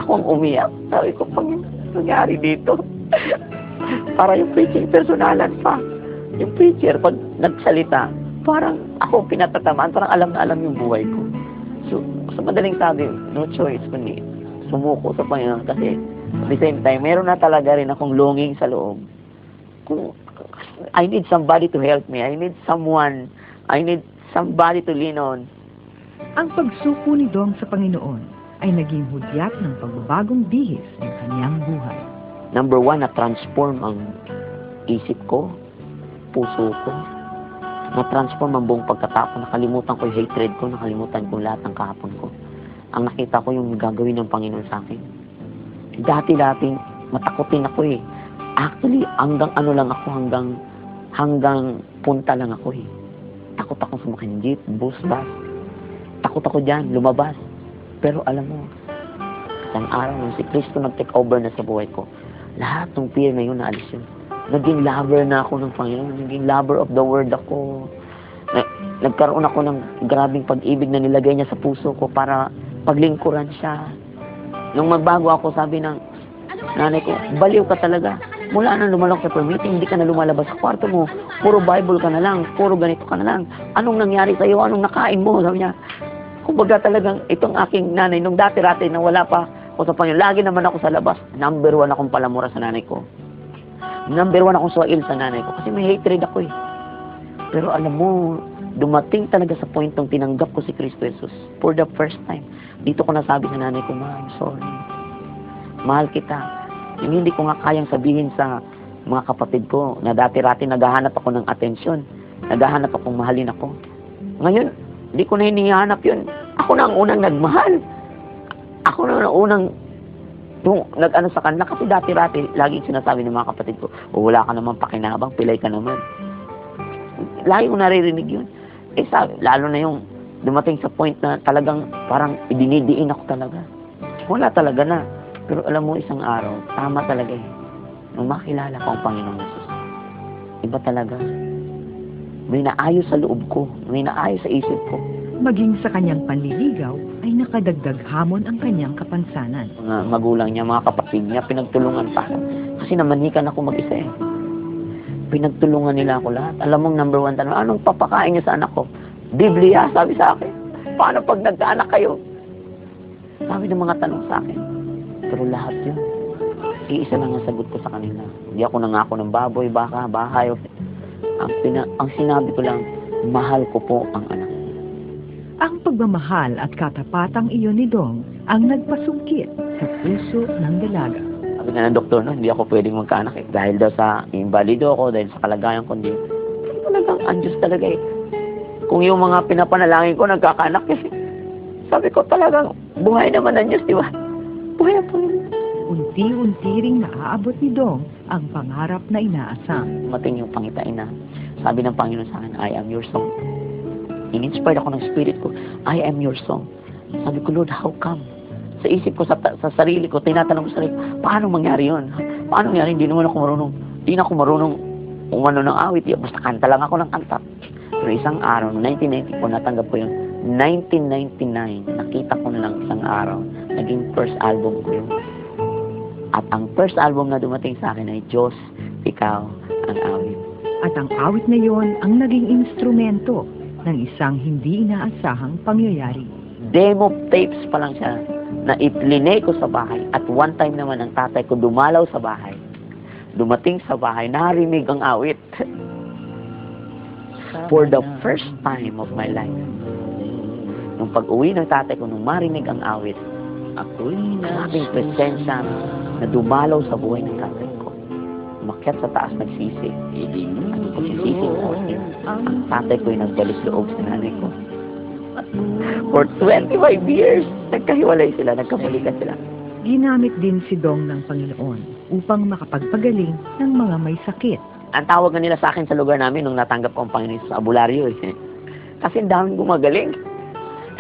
Ako ang umiyak. Sabi ko, Panginoon, nangyari dito. Para yung preaching personalan pa. Yung preacher, pag nagsalita, parang ako pinatatamaan, parang alam na alam yung buhay ko. So, sa madaling sabi, no choice kundi sumuko sa Panginoon kasi at the same time, meron na talaga rin akong longing sa loob. Kung I need somebody to help me. I need someone. I need somebody to lean on. Ang pagsuko ni Dong sa Panginoon ay naging hudyat ng pagbabagong bihis ng kanyang buhay. Number one, na-transform ang isip ko, puso ko. Na-transform ang buong pagkatapon. Nakalimutan ko yung hatred ko, nakalimutan ko lahat ng kahapon ko. Ang nakita ko yung gagawin ng Panginoon sa akin. Dati-dating matakotin ako eh. Actually, hanggang ano lang ako, hanggang punta lang ako eh. Takot ako sumakay ng jeep, bus, bus. Takot ako dyan, lumabas. Pero alam mo, isang araw nung si Kristo nag-take over na sa buhay ko, lahat ng fear na yun, naalis yun. Naging lover na ako ng Panginoon, naging lover of the Word ako. Nagkaroon ako ng grabing pag-ibig na nilagay niya sa puso ko para paglingkuran siya. Nung magbago ako, sabi ng nanay ko, baliw ka talaga. Mula nang lumalok sa permitting, hindi ka na lumalabas sa kwarto mo. Puro Bible ka na lang, puro ganito ka na lang. Anong nangyari sa'yo? Anong nakain mo? Sabi niya, kumbaga talagang itong aking nanay, nung dati-rati na wala pa ako sa Panginoon, lagi naman ako sa labas. Number 1 akong palamura sa nanay ko. Number 1 akong suwail sa nanay ko. Kasi may hatred ako eh. Pero alam mo, dumating talaga sa point nung tinanggap ko si Kristo Jesus for the first time. Dito ko nasabi sa nanay ko, Ma, I'm sorry. Mahal kita. Yung hindi ko nga kayang sabihin sa mga kapatid ko na dati-rati naghahanap ako ng atensyon. Naghahanap akong mahalin ako. Ngayon, hindi ko na hinihanap yun. Ako na ang unang nagmahal. Ako na ang unang nag-ano sa kanila. Kasi dati-rati, laging sinasabi ng mga kapatid ko, wala ka naman pakinabang, pilay ka naman. Lagi ko naririnig yun. Eh sabi, lalo na yung dumating sa point na talagang parang idinidiin ako talaga. Wala talaga na. Pero alam mo, isang araw, tama talaga eh. Nung makilala ko ang Panginoong Jesus, iba talaga. May naayos sa loob ko, may naayos sa isip ko. Maging sa kanyang panliligaw ay nakadagdag hamon ang kanyang kapansanan. Mga magulang niya, mga kapatid niya, pinagtulungan pa. Kasi namanikan ako mag-isa eh. Pinagtulungan nila ako lahat. Alam mong number 1 tanong, anong papakain niyo sa anak ko? Biblia, sabi sa akin. Paano pag nagkaanak kayo? Sabi ng mga tanong sa akin. Pero lahat yun, iisa lang ang sagot ko sa kanila. Hindi ako nangako ng baboy, baka, bahay. Ang sinabi ko lang, mahal ko po ang anak. Ang pagmamahal at katapatang iyon ni Dong ang nagpasungkit sa puso ng dalaga. Sabi na ng doktor, no, hindi ako pwedeng magkaanak eh. Dahil daw sa invalido ako, dahil sa kalagayan ko, hindi. Talagang anjus talaga eh. Kung yung mga pinapanalangin ko, nagkakaanak eh. Sabi ko talagang, buhay naman ang Diyos, di ba? Buhay ang Panginoon. Unti-unti ring naaabot ni Dong ang pangarap na inaasam. Mating yung pangitain na sabi ng Panginoon sa akin, I am your song. In-inspired ako ng spirit ko, I am your song. Sabi ko, Lord, how come? Sa isip ko, sa sarili ko, tinatanong ko sa sarili, paano mangyari yun? Paano mangyari? Hindi naman ako marunong. Hindi na ako marunong umano ng awit. Basta kanta lang ako ng kanta. Pero isang araw, 1990 ko, natanggap ko yun. 1999, nakita ko na lang isang araw, naging first album ko yun. At ang first album na dumating sa akin ay Diyos, Ikaw ang Awit. At ang awit na yon ang naging instrumento ng isang hindi inaasahang pangyayari. Demo tapes pa lang siya na iplinay ko sa bahay. At one time naman ang tatay ko dumalaw sa bahay. Dumating sa bahay, narinig ang awit. For the first time of my life. Nung pag-uwi ng tatay ko, nung marinig ang awit, ako'y maraming presensya na dumalaw sa buhay ng tatay ko. Umakyat sa taas, nagsisi. Ano ko sisisi ko? Ang tatay ko'y nagbalik loob sa nanay ko. For 25 years, nagkahiwalay sila, nagkamulikan sila. Ginamit din si Dong ng Panginoon upang makapagpagaling ng mga may sakit. Ang tawag na nila sa akin sa lugar namin nung natanggap ko ang Panginoon sa abularyo eh. Kasi ang daming gumagaling.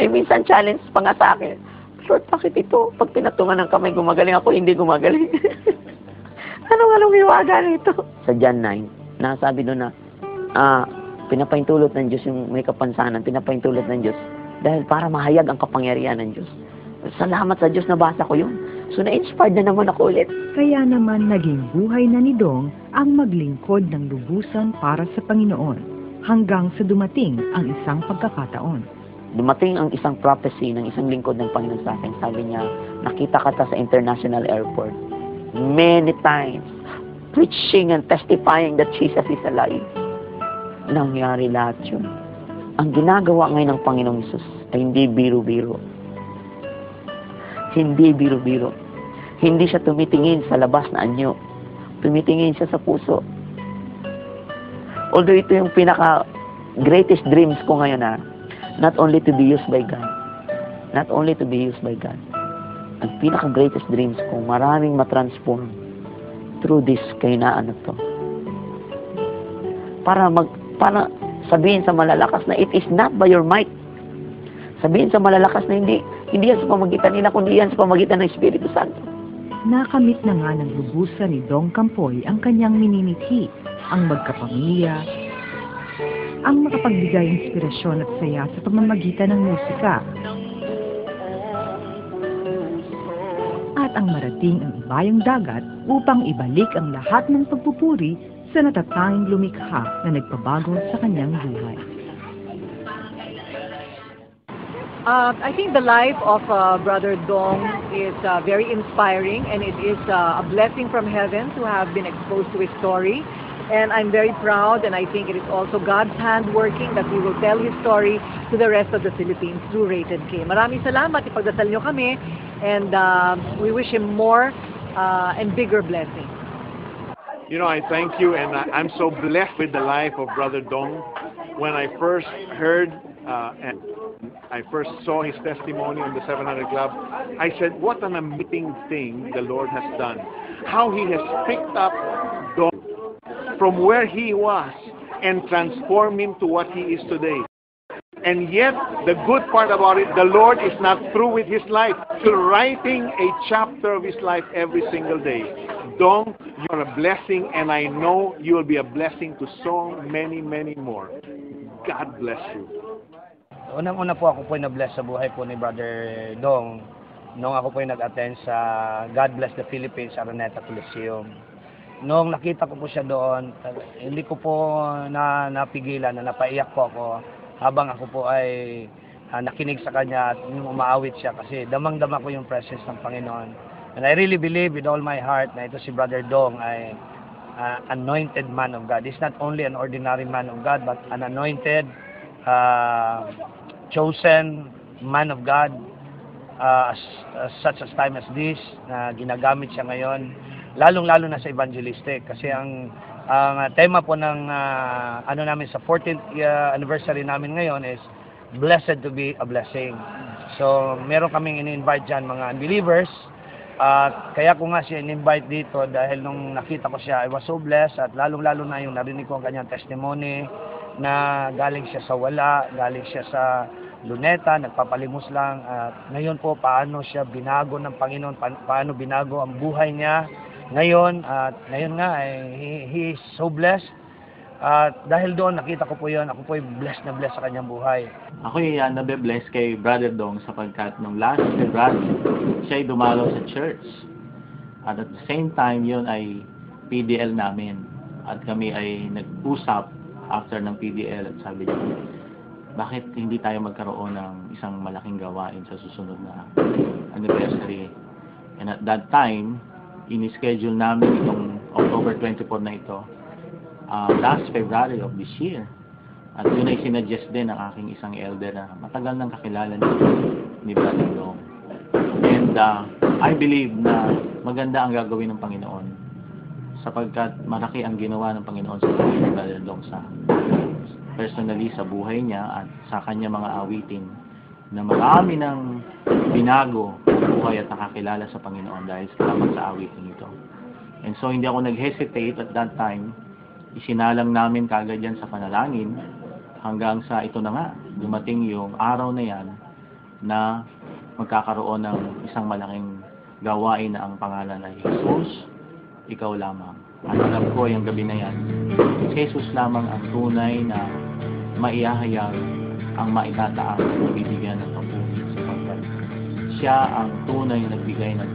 Ay minsan challenge pa nga sa akin. Lord, bakit ito? Pag pinatungan ng kamay gumagaling ako, hindi gumagaling. Anong hiwaga nito? Sa John 9, nasabi doon na, pinapaintulot ng Diyos yung may kapansanan, pinapaintulot ng Diyos dahil para mahayag ang kapangyarihan ng Diyos. Salamat sa Diyos, nabasa ko yun. So na-inspired na naman ako ulit. Kaya naman naging buhay na ni Dong ang maglingkod ng lubusan para sa Panginoon hanggang sa dumating ang isang pagkakataon. Dumating ang isang prophecy ng isang lingkod ng Panginoon sa akin. Sabi niya, nakita ka ta sa international airport. Many times, preaching and testifying that Jesus is alive. Nangyari lahat yun. Ang ginagawa ngayon ng Panginoong Hesus ay hindi biro-biro. Hindi biro-biro. Hindi siya tumitingin sa labas na anyo. Tumitingin siya sa puso. Although ito yung pinaka-greatest dreams ko ngayon not only to be used by God. Not only to be used by God. Ang pinaka-greatest dreams ko, maraming matransform through this kahinaan na to. Para sabihin sa malalakas na it is not by your might. Sabihin sa malalakas na hindi yan sa pamagitan nila, kundi yan sa pamagitan ng Espiritu Santo. Nakamit na nga ng lubusan ni Dong Campoy ang kanyang minimithi, ang magkapamilya, ang makapagbigay inspirasyon at saya sa pamamagitan ng musika, at ang marating ang ibayang dagat upang ibalik ang lahat ng pagpupuri sa natatanging lumikha na nagpabago sa kanyang buhay. I think the life of Brother Dong is very inspiring, and it is a blessing from heaven to have been exposed to his story. And I'm very proud, and I think it is also God's hand working that we will tell his story to the rest of the Philippines through Rated K. Maraming salamat, ipagdasal nyo kami, and we wish him more and bigger blessings. You know, I thank you, and I'm so blessed with the life of Brother Dong. When I first heard and I first saw his testimony on the 700 Club, I said, what an amazing thing the Lord has done. How he has picked up Dong from where he was and transformed him to what he is today. And yet, the good part about it, the Lord is not through with his life. Still writing a chapter of his life every single day. Dong, you're a blessing, and I know you will be a blessing to so many, many more. God bless you. Unang-una po ako po na-bless sa buhay po ni Brother Dong nung ako po nag-attend sa God Bless the Philippines Araneta Coliseum. Nung nakita ko po siya doon, hindi ko po napigilan na napaiyak po ako habang ako po ay nakinig sa kanya at umaawit siya kasi damang-dama ko yung presence ng Panginoon. And I really believe with all my heart na ito si Brother Dong ay anointed man of God. He's not only an ordinary man of God but an anointed, chosen man of God such as time as this na ginagamit siya ngayon. Lalong-lalo na sa evangelistic kasi ang tema po ng ano namin sa 14th anniversary namin ngayon is blessed to be a blessing. So meron kaming in-invite diyan mga unbelievers kaya ko nga siya in-invite dito dahil nung nakita ko siya I was so blessed at lalong-lalo na yung narinig ko ang kanyang testimony na galing siya sa wala, galing siya sa luneta, nagpapalimos lang at ngayon po paano siya binago ng Panginoon, paano binago ang buhay niya ngayon at ngayon nga he is so blessed at dahil doon nakita ko po yun, ako po ay blessed na blessed sa kanyang buhay. Ako ay nabe-bless kay Brother Dong sapagkat nung last February siya ay dumalaw sa church at the same time yun ay PDL namin at kami ay nag-usap after ng PDL at sabi niya bakit hindi tayo magkaroon ng isang malaking gawain sa susunod na anniversary. And at that time in-schedule namin itong October 24 na ito last February of this year. At yun ay sinuggest din ng aking isang elder na matagal nang kakilala ni Brother Dong. And I believe na maganda ang gagawin ng Panginoon sapagkat malaki ang ginawa ng Panginoon sa buhay ni Brother Dong sa personally sa buhay niya at sa kanya mga awitin na marami ng binago ang buhay at nakakilala sa Panginoon dahil salamat sa awitin ito. And so hindi ako nag-hesitate at that time, isinalang namin kagad yan sa panalangin hanggang sa ito na nga, dumating yung araw na yan na magkakaroon ng isang malaking gawain na ang pangalan ay Jesus, ikaw lamang. At alam ko yung gabi na yan, si Jesus lamang ang tunay na maihahayag ang maitataas at mabibigyan ng papuri sapagkat siya ang tunay na nagbigay ng